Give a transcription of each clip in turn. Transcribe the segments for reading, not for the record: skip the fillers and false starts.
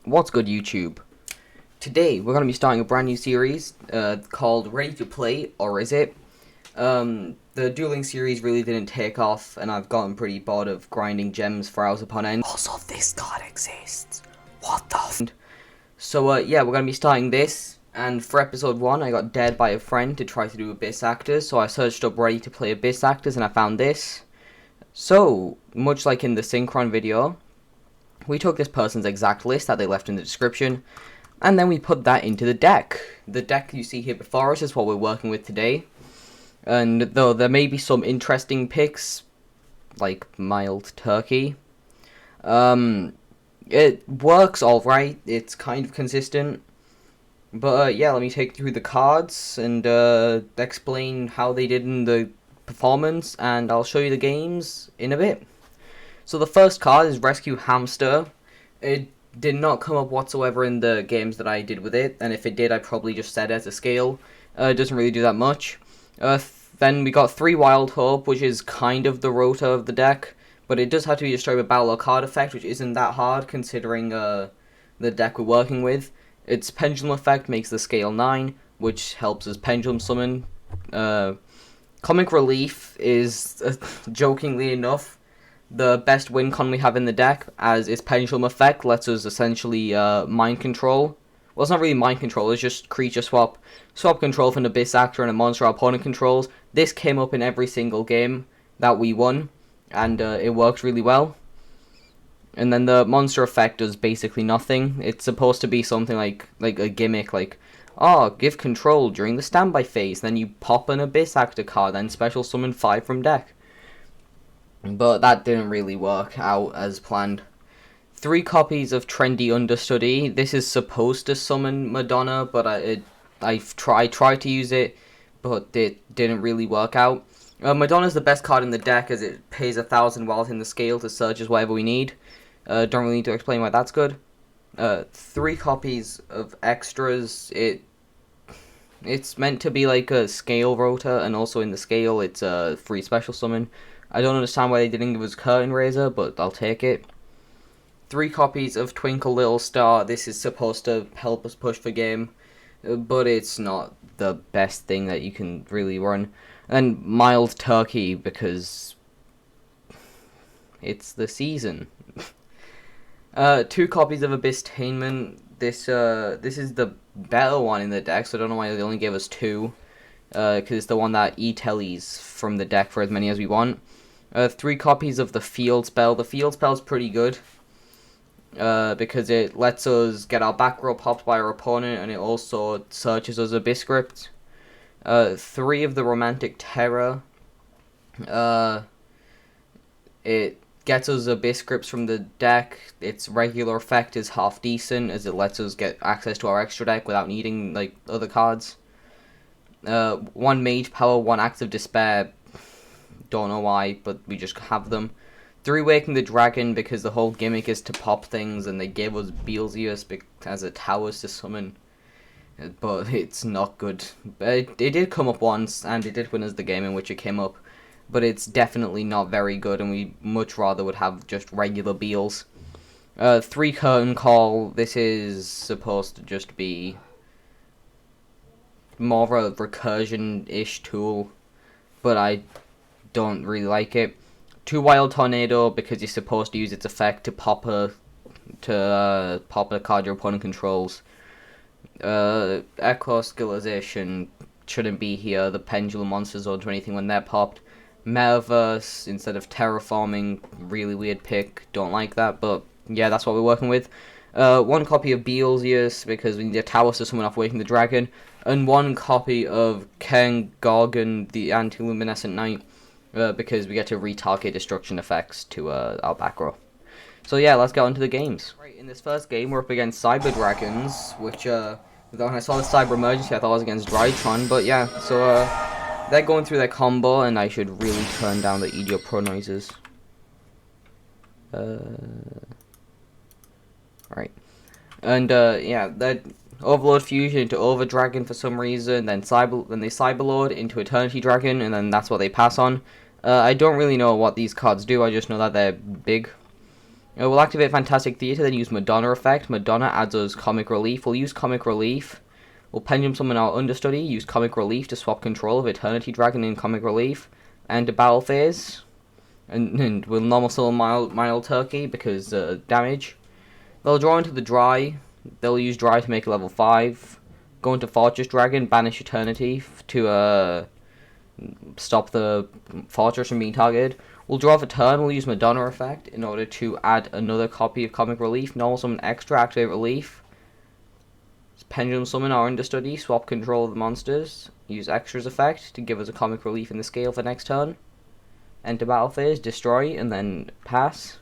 What's good, YouTube? Today we're going to be starting a brand new series called Ready to Play, or is it? The dueling series really didn't take off, and I've gotten pretty bored of grinding gems for hours upon end. Also, this card exists. What the f? So, yeah, we're going to be starting this, and for episode 1, I got dared by a friend to try to do Abyss Actors, so I searched up Ready to Play Abyss Actors, and I found this. So, much like in the Synchron video, we took this person's exact list that they left in the description, and then we put that into the deck. The deck you see here before us is what we're working with today. And though there may be some interesting picks, like Mild Turkey, it works alright. It's kind of consistent. But yeah, let me take you through the cards and explain how they did in the performance, and I'll show you the games in a bit. So the first card is Rescue Hamster. It did not come up whatsoever in the games that I did with it, and if it did, I probably just set it as a scale. It doesn't really do that much. Then we got 3 Wild Hope, which is kind of the rota of the deck, but it does have to be destroyed with Battle or Card Effect, which isn't that hard considering the deck we're working with. Its Pendulum Effect makes the scale 9, which helps us Pendulum Summon. Comic Relief is, jokingly enough, the best win con we have in the deck, as its Pendulum Effect lets us essentially mind control. Well, it's not really mind control, it's just creature swap. Swap control from an Abyss Actor and a monster our opponent controls. This came up in every single game that we won, and it worked really well. And then the monster effect does basically nothing. It's supposed to be something like a gimmick, like, oh, give control during the standby phase, then you pop an Abyss Actor card, then special summon 5 from deck. But that didn't really work out as planned. 3 copies of Trendy Understudy. This is supposed to summon Madonna, but I tried to use it, but it didn't really work out. Madonna's the best card in the deck, as it pays 1,000 while it's in the scale to search as whatever we need. Don't really need to explain why that's good. 3 copies of Extras. It's meant to be like a scale rota, and also in the scale it's a free special summon. I don't understand why they didn't give us Curtain Raiser, but I'll take it. 3 copies of Twinkle Little Star. This is supposed to help us push for game, but it's not the best thing that you can really run. And then Mild Turkey, because it's the season. 2 copies of Abysstainment. This is the better one in the deck, so I don't know why they only gave us 2. Because it's the one that e-tellies from the deck for as many as we want. 3 copies of the Field Spell. The Field Spell's pretty good, because it lets us get our back row popped by our opponent, and it also searches us Abyss Script. 3 of the Romantic Terror. It gets us Abyss Scripts from the deck. Its regular effect is half decent, as it lets us get access to our extra deck without needing like other cards. 1 Mage Power, 1 Act of Despair. Don't know why, but we just have them. 3 Waking the Dragon, because the whole gimmick is to pop things, and they gave us Beelzeus as a towers to summon. But it's not good. It did come up once, and it did win us the game in which it came up. But it's definitely not very good, and we much rather would have just regular Beels. 3 Curtain Call. This is supposed to just be more of a recursion-ish tool, but I don't really like it. 2 Wild Tornado, because you're supposed to use its effect to pop a card your opponent controls. Echo Skillization shouldn't be here. The Pendulum Monsters don't do anything when they're popped. Metaverse instead of Terraforming, really weird pick. Don't like that, but yeah, that's what we're working with. 1 copy of Beelzeus, because we need a tower to summon off Waking the Dragon, and 1 copy of Ken Gorgon, the Anti-Luminescent Knight, because we get to retarget destruction effects to our back row. So yeah, let's get on to the games. Right, in this first game, we're up against Cyber Dragons, which, when I saw the Cyber Emergency, I thought I was against Drytron, but yeah, so, they're going through their combo, and I should really turn down the Idiot Pro noises. Right. And, yeah, that Overlord Fusion into Over Dragon for some reason, then they Cyberlord into Eternity Dragon, and then that's what they pass on. I don't really know what these cards do, I just know that they're big. We'll activate Fantastic Theatre, then use Madonna effect. Madonna adds us Comic Relief. We'll use Comic Relief. We'll Pendulum Summon our Understudy, use Comic Relief to swap control of Eternity Dragon in Comic Relief. Enter battle phase. And we'll normal summon Mild Turkey because damage. They'll draw into the Dry. They'll use Dry to make a level 5. Go into Fortress Dragon, banish Eternity to stop the Fortress from being targeted. We'll draw for turn, we'll use Madonna effect in order to add another copy of Comic Relief. Normal summon extra, activate Relief. Pendulum summon our Understudy, swap control of the monsters. Use Extras effect to give us a Comic Relief in the scale for next turn. Enter battle phase, destroy, and then pass.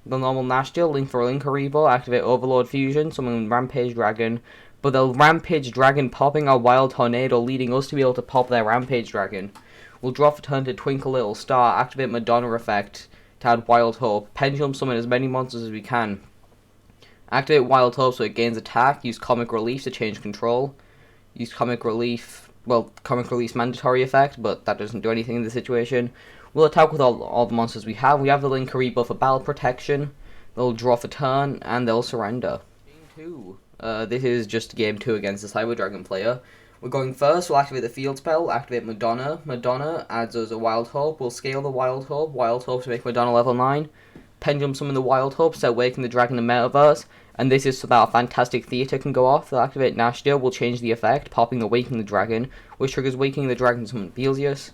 The normal Nashtia, link for Link Haribo, activate Overlord Fusion, summon Rampage Dragon. But the Rampage Dragon popping our Wild Tornado, leading us to be able to pop their Rampage Dragon. We'll draw for turn to Twinkle Little Star, activate Madonna effect to add Wild Hope. Pendulum summon as many monsters as we can. Activate Wild Hope so it gains attack. Use Comic Relief to change control. Use Comic Relief, well, Comic Relief's mandatory effect, but that doesn't do anything in this situation. We'll attack with all the monsters we have. We have the Link Haribo for battle protection. They'll draw for turn, and they'll surrender. Game 2. This is just game 2 against the Cyber Dragon player. We're going first, we'll activate the field spell, activate Madonna. Madonna adds us a Wild Hope. We'll scale the Wild Hope to make Madonna level 9. Pendulum summon the Wild Hope, start waking the dragon in Metaverse. And this is so that our Fantastic Theatre can go off. They'll activate Nashtia, we'll change the effect, popping the Waking the Dragon, which triggers Waking the Dragon to summon Theseus.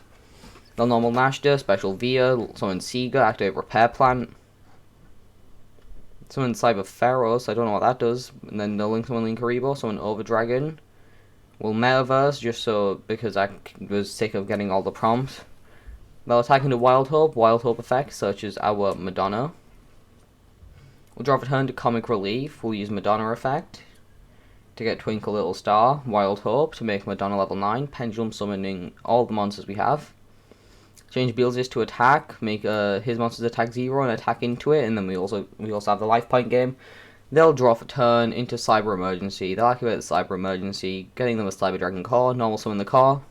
They'll normal Nashtia, special Via, summon Sega, activate Repair Plant. Summon Cyber Pharaoh, I don't know what that does. And then they'll summon Link Haribo, summon Over Dragon. We'll Metaverse, just so, because I was sick of getting all the prompts. They'll attack into Wild Hope effect, such as our Madonna. We'll draw for turn to Comic Relief, we'll use Madonna effect to get Twinkle Little Star, Wild Hope to make Madonna level 9, Pendulum summoning all the monsters we have. Change Beelzebub to attack, make his monsters attack 0 and attack into it, and then we also have the life point game. They'll draw for turn into Cyber Emergency. They'll activate the Cyber Emergency, getting them a Cyber Dragon core, normal summon the core.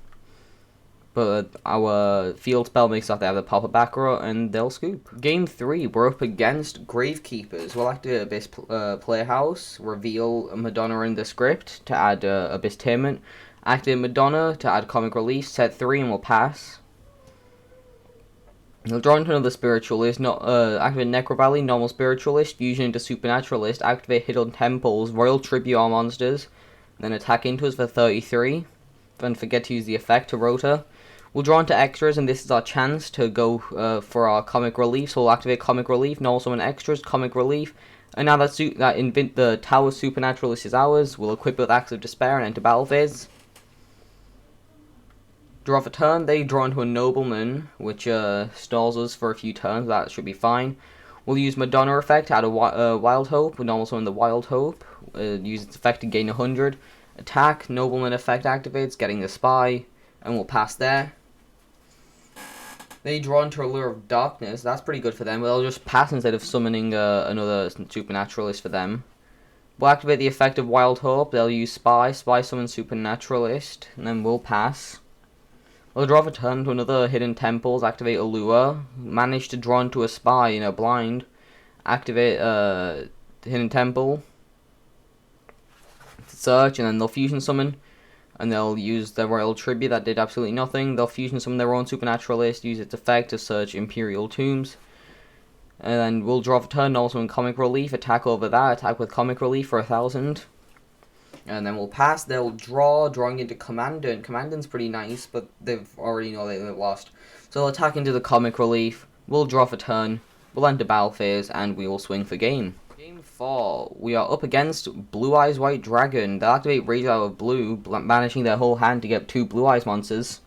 But our field spell makes off they have the Papa Baccarat, and they'll scoop. Game 3, we're up against Gravekeepers. We'll activate Abyss Playhouse, reveal Madonna in the script to add Abyss Tainment. Activate Madonna to add Comic Relief, set 3 and we'll pass. He'll draw into another Spiritualist, activate Necro Valley, normal Spiritualist, fusion into Supernaturalist, activate Hidden Temples, Royal Tribute our monsters, then attack into us for 33. Don't forget to use the effect to Rota. We'll draw into extras, and this is our chance to go for our Comic Relief, so we'll activate Comic Relief, and also in extras, Comic Relief. And now that the Tower Supernaturalist is ours, we'll equip it with Acts of Despair and enter battle phase. Draw for turn, they draw into a Nobleman, which stalls us for a few turns, that should be fine. We'll use Madonna effect to add a Wild Hope, and also in the Wild Hope, use its effect to gain 100. Attack, Nobleman effect activates, getting the Spy, and we'll pass there. They draw into Allure of Darkness, that's pretty good for them, but they'll just pass instead of summoning another Supernaturalist for them. We'll activate the effect of Wild Hope, they'll use Spy summon Supernaturalist, and then we'll pass. We'll draw for turn to another Hidden Temples, activate Allure, manage to draw into a Spy in a blind, activate Hidden Temple, search, and then they'll fusion summon, and they'll use their Royal Tribute that did absolutely nothing. They'll fusion summon their own Supernaturalist, use its effect to search Imperial Tombs, and then we'll draw for turn, also in Comic Relief, attack over that, attack with Comic Relief for 1000. And then we'll pass, they'll drawing into Commandant. Commandant's pretty nice, but they've already know they've lost. So they'll attack into the Comic Relief, we'll draw for turn, we'll enter battle phase, and we will swing for game. Game 4, we are up against Blue Eyes White Dragon. They'll activate Rage Out of Blue, banishing their whole hand to get 2 Blue Eyes monsters.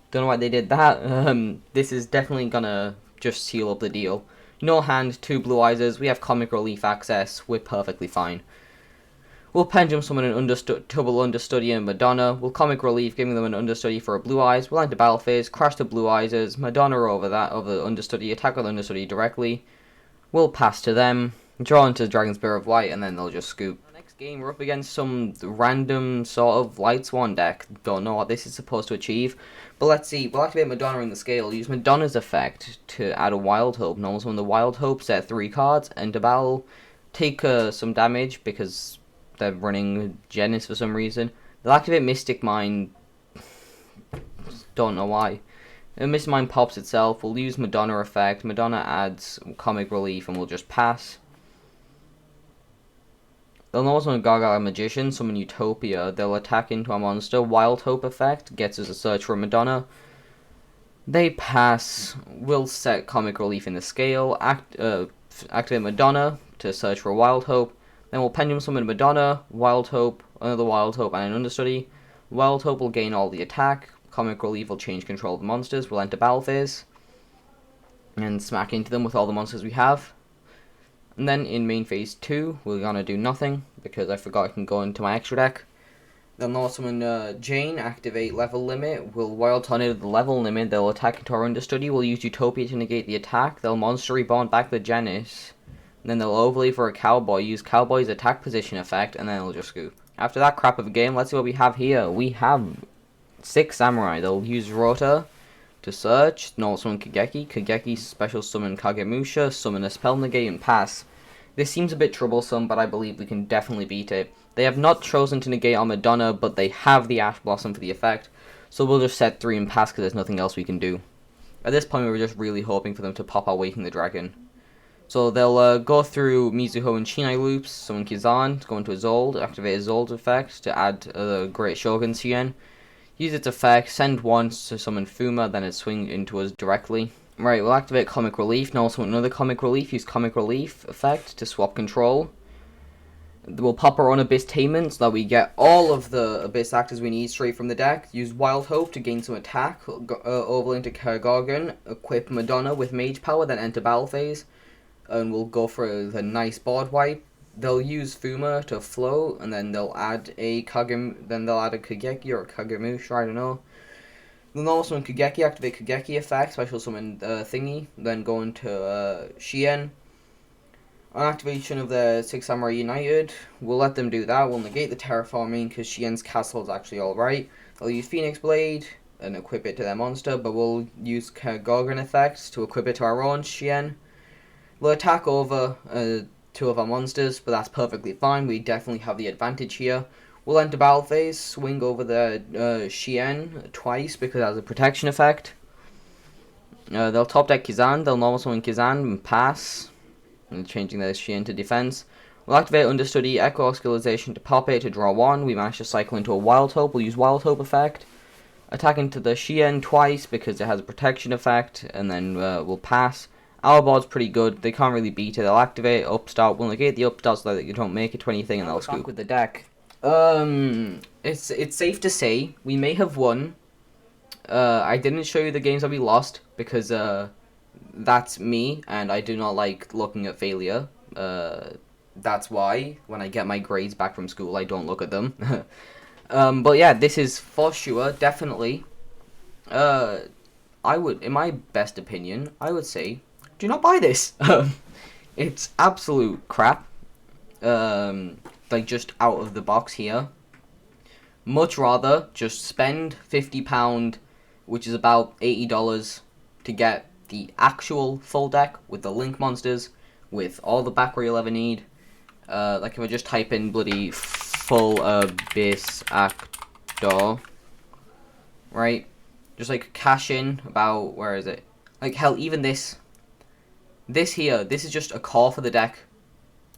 Don't know why they did that. This is definitely gonna just seal up the deal. No hand, 2 Blue Eyes, we have Comic Relief access, we're perfectly fine. We'll Pendulum summon an double Understudy and Madonna. We'll Comic Relief, giving them an Understudy for a Blue Eyes. We'll enter battle phase, crash the Blue Eyes, Madonna over the Understudy, attack with Understudy directly. We'll pass to them, draw into Dragon Spear of White, and then they'll just scoop. Next game, we're up against some random sort of Light Swan deck. Don't know what this is supposed to achieve. But let's see. We'll activate Madonna in the scale. Use Madonna's effect to add a Wild Hope. And also on the Wild Hope, set 3 cards. And the battle, take some damage because they're running Genis for some reason. They'll activate Mystic Mine. Don't know why. And Mystic Mine pops itself. We'll use Madonna effect. Madonna adds Comic Relief and we'll just pass. They'll also Gargoyle Magician, summon Utopia. They'll attack into a monster. Wild Hope effect gets us a search for Madonna. They pass. We'll set Comic Relief in the scale. Activate Madonna to search for Wild Hope. Then we'll Pendulum Summon Madonna, Wild Hope, another Wild Hope, and an Understudy. Wild Hope will gain all the attack. Comic Relief will change control of the monsters. We'll enter battle phase and smack into them with all the monsters we have. And then in main phase 2, we're gonna do nothing because I forgot I can go into my extra deck. Then I'll summon Jane, activate level limit. We'll Wild Tornado the level limit. They'll attack into our Understudy. We'll use Utopia to negate the attack. They'll Monster Reborn back the Genis. And then they'll overlay for a Cowboy. Use Cowboy's attack position effect, and then they'll just scoop. After that crap of a game, let's see what we have here. We have 6 Samurai. They'll use Rota to search. No, summon Kageki. Kageki special summon Kagemusha. Summon a Spell Negate and pass. This seems a bit troublesome, but I believe we can definitely beat it. They have not chosen to negate our Madonna, but they have the Ash Blossom for the effect. So we'll just set 3 and pass because there's nothing else we can do. At this point, we were just really hoping for them to pop our Waking the Dragon. So they'll go through Mizuho and Shinai loops, summon Kizan to go into Isolde, activate Isolde's effect to add the Great Shogun Cien. Use its effect, send once to summon Fuma, then it swing into us directly. Right, we'll activate Comic Relief, and also another Comic Relief, use Comic Relief effect to swap control. We'll pop our own Abyss Tainment so that we get all of the Abyss Actors we need straight from the deck. Use Wild Hope to gain some attack, overlay into Karagargan, equip Madonna with Mage Power, then enter battle phase. And we'll go for the nice board wipe. They'll use Fuma to float, and then they'll add a Kageki or a Kagemusha, I don't know. Then also summon Kageki, activate Kageki effect, special summon thingy, then go into Shien. On activation of the 6 Samurai United, we'll let them do that. We'll negate the terraforming because Shien's castle is actually alright. They'll use Phoenix Blade and equip it to their monster, but we'll use Gorgon effects to equip it to our own Shien. We'll attack over 2 of our monsters, but that's perfectly fine. We definitely have the advantage here. We'll enter battle phase, swing over the Shien twice because it has a protection effect. They'll top deck Kizan, they'll normal summon Kizan and pass, and changing their Shien to defense. We'll activate Understudy, Echo Skillization to pop it to draw 1. We managed to cycle into a Wild Hope. We'll use Wild Hope effect. Attack into the Shien twice because it has a protection effect, and then we'll pass. Our board's pretty good. They can't really beat it. They'll activate Upstart. We'll negate the Upstart so that you don't make it to anything, and they'll scoop with the deck. It's safe to say we may have won. I didn't show you the games that we lost because that's me, and I do not like looking at failure. That's why when I get my grades back from school, I don't look at them. But yeah, this is for sure, definitely. I would, in my best opinion, I would say, do not buy this. It's absolute crap. Like just out of the box here. Much rather just spend £50, which is about $80, to get the actual full deck with the Link monsters, with all the back row you'll ever need. Like if I just type in bloody full Abyss Actor, right? Just like cash in about, where is it? Like hell, even this here, this is just a core for the deck.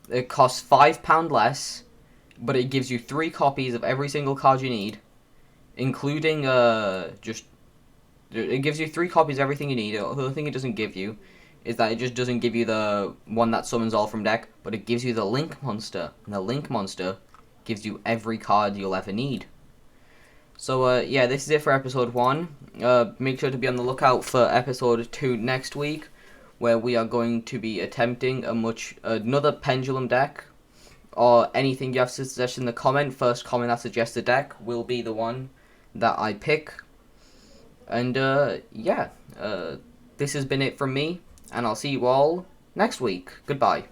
It costs £5 less, but it gives you 3 copies of every single card you need, including it gives you 3 copies of everything you need. The only thing it doesn't give you is that it just doesn't give you the one that summons all from deck, but it gives you the Link monster, and the Link monster gives you every card you'll ever need. So yeah, this is it for episode 1. Make sure to be on the lookout for episode 2 next week, where we are going to be attempting another pendulum deck, or anything you have to suggest in the comment. First comment that suggests a deck will be the one that I pick. And yeah, this has been it from me, and I'll see you all next week. Goodbye.